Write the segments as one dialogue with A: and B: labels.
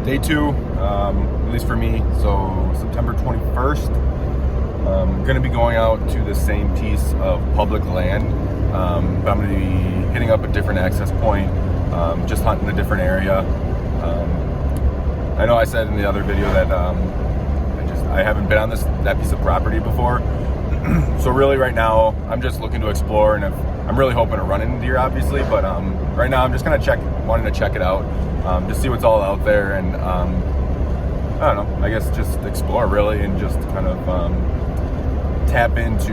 A: Day two, at least for me, so September 21st. I'm going to be going out to the same piece of public land, but I'm going to be hitting up a different access point, just hunting a different area. I know I said in the other video that I haven't been on that piece of property before, so really right now I'm just looking to explore, and I'm really hoping to run into deer, obviously, but right now I'm just kind of wanting to check it out, just see what's all out there, and I don't know, I guess just explore really, and just kind of tap into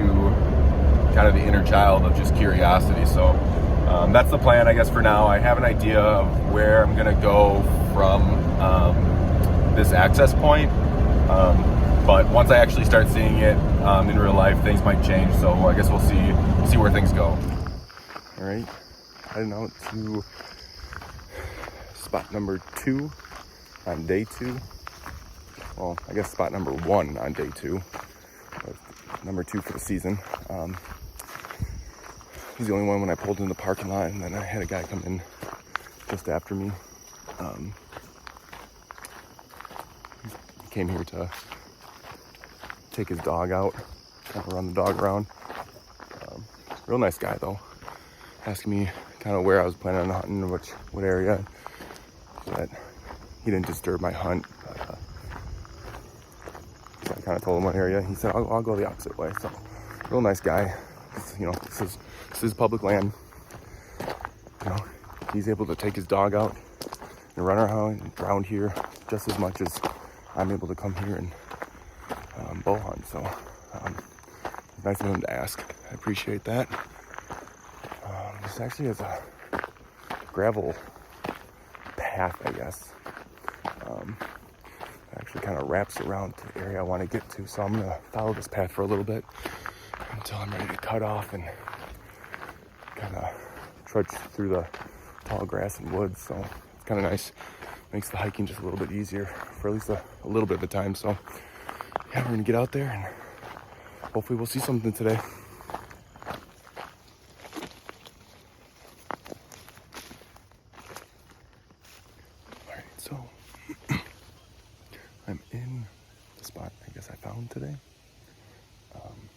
A: kind of the inner child of just curiosity. So that's the plan, I guess, for now. I have an idea of where I'm gonna go from this access point, but once I actually start seeing it in real life, things might change, so I guess we'll see where things go. All right, heading out to spot number 2 on day 2. Well, I guess spot number 1 on day 2, but number 2 for the season. He's the only one when I pulled in the parking lot, and then I had a guy come in just after me. He came here to take his dog out, kind of run the dog around. Real nice guy though, asking me kind of where I was planning on hunting, what area, so that he didn't disturb my hunt. So I kind of told him what area. He said, I'll go the opposite way. So, real nice guy. This is public land. He's able to take his dog out and run around here just as much as I'm able to come here and bow hunt. So, nice of him to ask. I appreciate that. This actually is a gravel path, I guess. Actually kind of wraps around to the area I want to get to, so I'm going to follow this path for a little bit until I'm ready to cut off and kind of trudge through the tall grass and woods. So it's kind of nice, makes the hiking just a little bit easier for at least a little bit of the time. So yeah, we're going to get out there and hopefully we'll see something today. All right, so I'm in the spot I guess I found today. I'm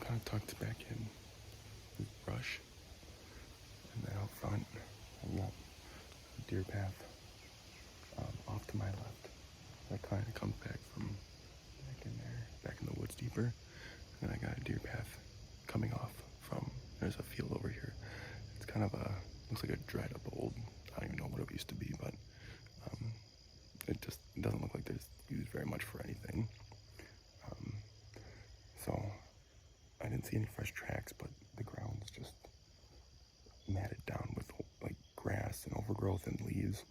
A: kind of tucked back in this brush, and then out front I've got a deer path off to my left that kind of comes back from back in there, back in the woods deeper, and I got a deer path coming off from, there's a field over here. It's kind of looks like a dried up old, I don't even know what it used to be, but it doesn't look like there's used very much for anything. So I didn't see any fresh tracks, but the ground's just matted down with like grass and overgrowth and leaves.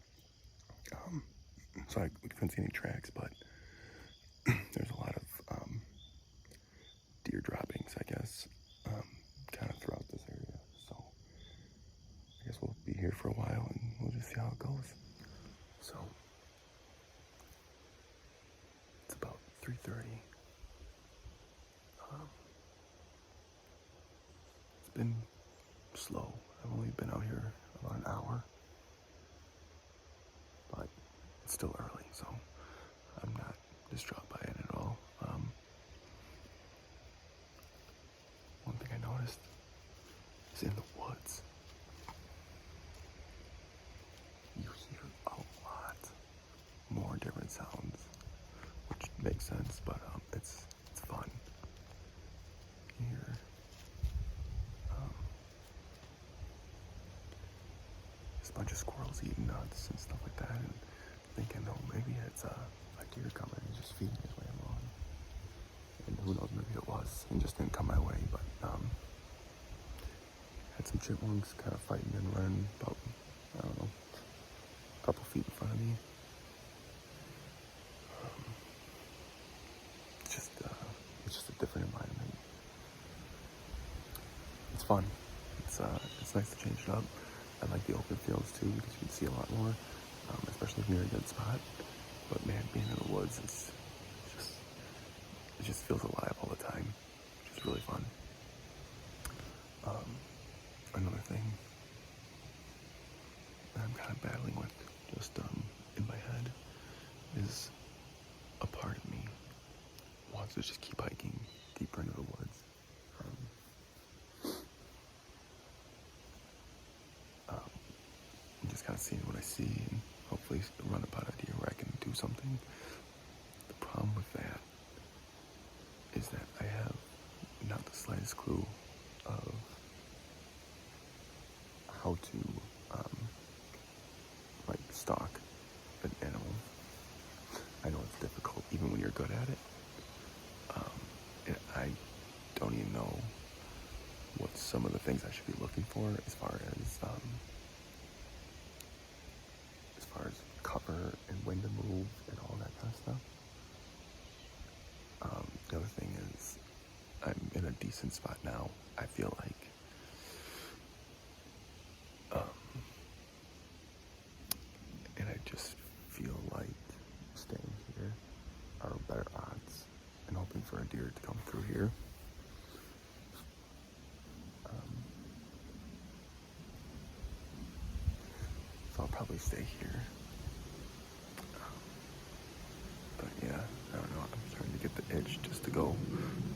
A: So I couldn't see any tracks, but there's a lot of deer droppings, I guess, kind of throughout this area. So I guess we'll be here for a while and we'll just see how it goes. So it's about 3:30. It's been slow. I've only been out here about an hour, but it's still early, so I'm not distraught by it at all. One thing I noticed is in the woods, you hear a lot more different sounds, which makes sense, but it's fun. You hear this bunch of squirrels eating nuts and stuff like that, and thinking, oh, maybe it's a deer coming and just feeding his way along. And who knows, maybe it was and just didn't come my way, but had some chipmunks kind of fighting and running about, I don't know, a couple feet in front of me. It's just a different environment. It's fun. It's nice to change it up. I like the open fields too, because you can see a lot more, especially if you're in a good spot. But man, being in the woods, it just feels alive all the time, which is really fun. Another thing that I'm kind of battling with, just in my head is a part of me wants to just keep hiking deeper into the woods. And just kind of seeing what I see and hopefully run upon a deer where I can do something. The problem with that is that I have not the slightest clue of how to stalk an animal. I know it's difficult even when you're good at it. And I don't even know what some of the things I should be looking for as far as cover and when to move and all that kind of stuff. The other thing is I'm in a decent spot now. I feel like and I just feel like staying here are better odds and hoping for a deer to come through here. So I'll probably stay here. But yeah, I don't know. I'm starting to get the itch just to go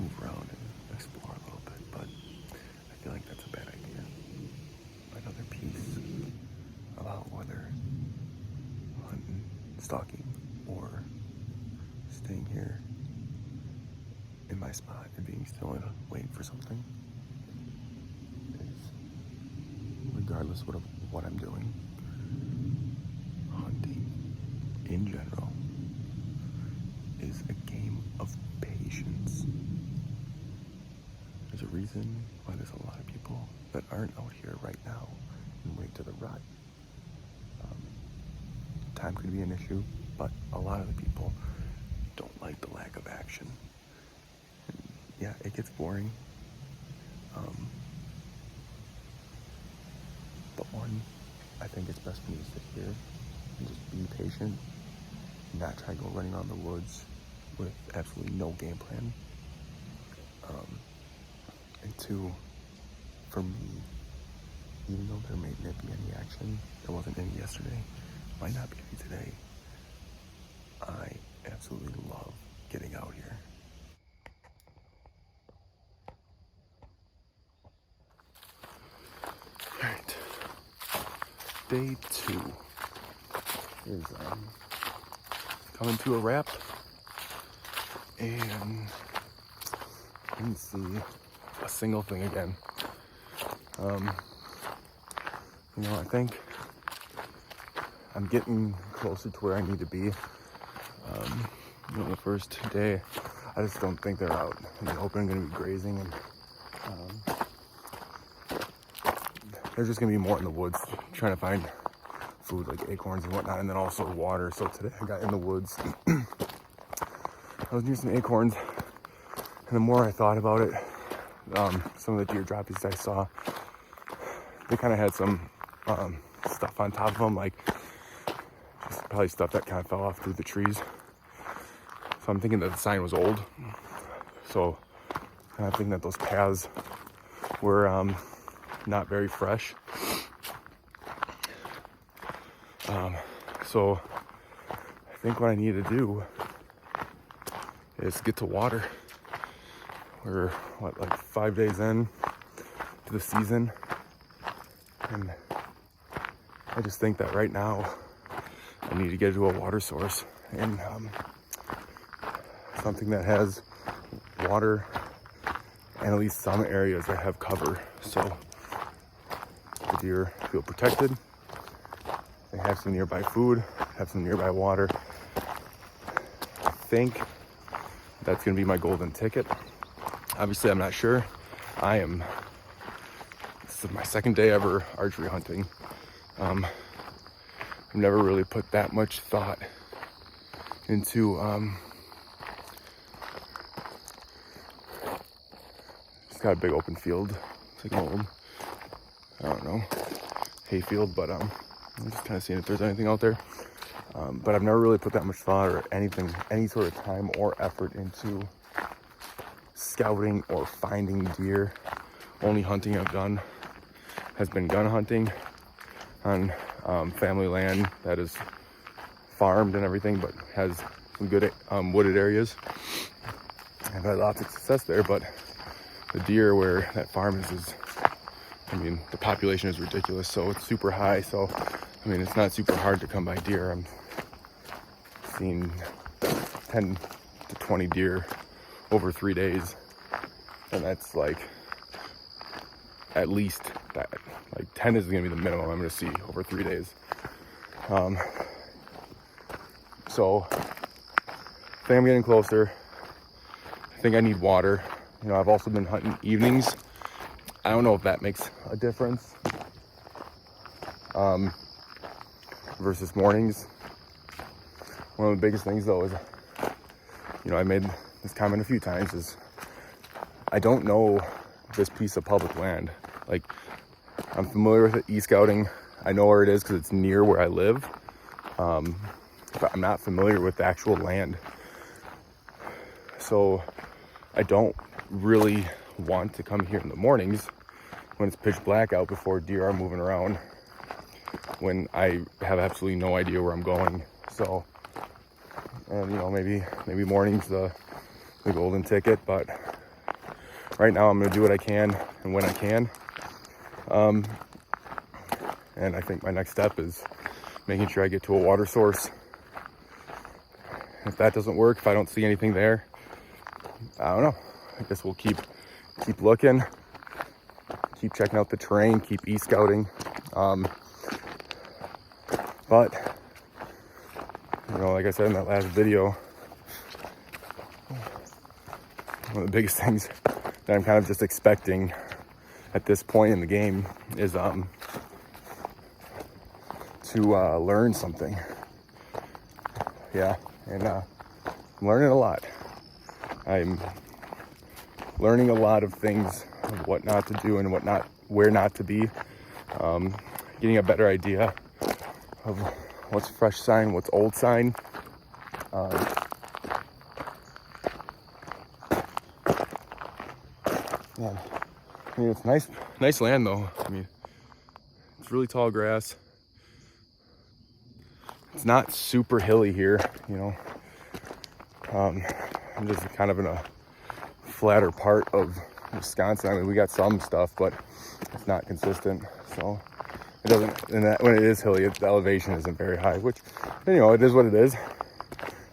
A: move around and explore a little bit, but I feel like that's a bad idea. Another piece about whether hunting, stalking, or staying here in my spot and being still and waiting for something is, regardless of what I'm doing, hunting in general is a game of patience. There's a reason why there's a lot of people that aren't out here right now and wait to the rut. Time could be an issue, but a lot of the people don't like the lack of action. And yeah, it gets boring. But I think it's best for me to sit here and just be patient, not try to go running around the woods with absolutely no game plan. And two, for me, even though there may not be any action, there wasn't any yesterday, might not be any today, I absolutely love getting out here. All right, day 2 is coming to a wrap, and I didn't see a single thing again. I think I'm getting closer to where I need to be. The first day, I just don't think they're out in the open, going to be grazing, and there's just going to be more in the woods, trying to find food like acorns and whatnot, and then also water. So today I got in the woods. I was near some acorns, and the more I thought about it, some of the deer droppies I saw, they kind of had some stuff on top of them, like just probably stuff that kind of fell off through the trees. So I'm thinking that the sign was old. So I'm thinking that those paths were not very fresh. So I think what I need to do is get to water. We're like 5 days in to the season, and I just think that right now I need to get to a water source and something that has water and at least some areas that have cover, so the deer feel protected. They have some nearby food, have some nearby water. I think that's going to be my golden ticket. Obviously, I'm not sure. This is my second day ever archery hunting. I've never really put that much thought into it's got a big open field. It's like an old, I don't know, hay field, but I'm just kind of seeing if there's anything out there. But I've never really put that much thought or any sort of time or effort into scouting or finding deer. Only hunting I've done has been gun hunting on family land that is farmed and everything, but has some good wooded areas. I've had lots of success there, but the deer where that farm is, I mean, the population is ridiculous, so it's super high. So, I mean, it's not super hard to come by deer. I'm seeing 10 to 20 deer over 3 days, and that's like at least that. Like 10 is gonna be the minimum I'm gonna see over 3 days. So I think I'm getting closer. I think I need water. You know, I've also been hunting evenings. I don't know if that makes a difference versus mornings. One of the biggest things though is, you know, I made this comment a few times, is I don't know this piece of public land. Like, I'm familiar with it, e-scouting. I know where it is because it's near where I live. But I'm not familiar with the actual land. So I don't really want to come here in the mornings when it's pitch black out before deer are moving around, when I have absolutely no idea where I'm going. So, and you know, maybe morning's the golden ticket, but right now I'm gonna do what I can and when I can. And I think my next step is making sure I get to a water source. If that doesn't work, if I don't see anything there, I don't know. I guess we'll keep looking, keep checking out the terrain, keep e-scouting. But, you know, like I said in that last video, one of the biggest things that I'm kind of just expecting at this point in the game is to learn something. Yeah, and I'm learning a lot. I'm learning a lot of things, of what not to do and where not to be. Getting a better idea of what's fresh sign, what's old sign. Yeah, I mean, it's nice land though. I mean, it's really tall grass. It's not super hilly here, you know. I'm just kind of in a flatter part of Wisconsin. I mean, we got some stuff, but it's not consistent. So it doesn't, and that, when it is hilly, the elevation isn't very high, which, you know, it is what it is.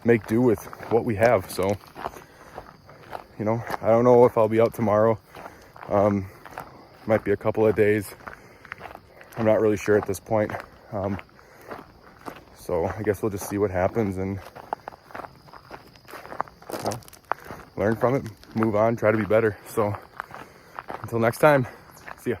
A: Make do with what we have. So, you know, I don't know if I'll be out tomorrow. Might be a couple of days. I'm not really sure at this point. So I guess we'll just see what happens and, you know, learn from it, move on, try to be better. So until next time, see ya.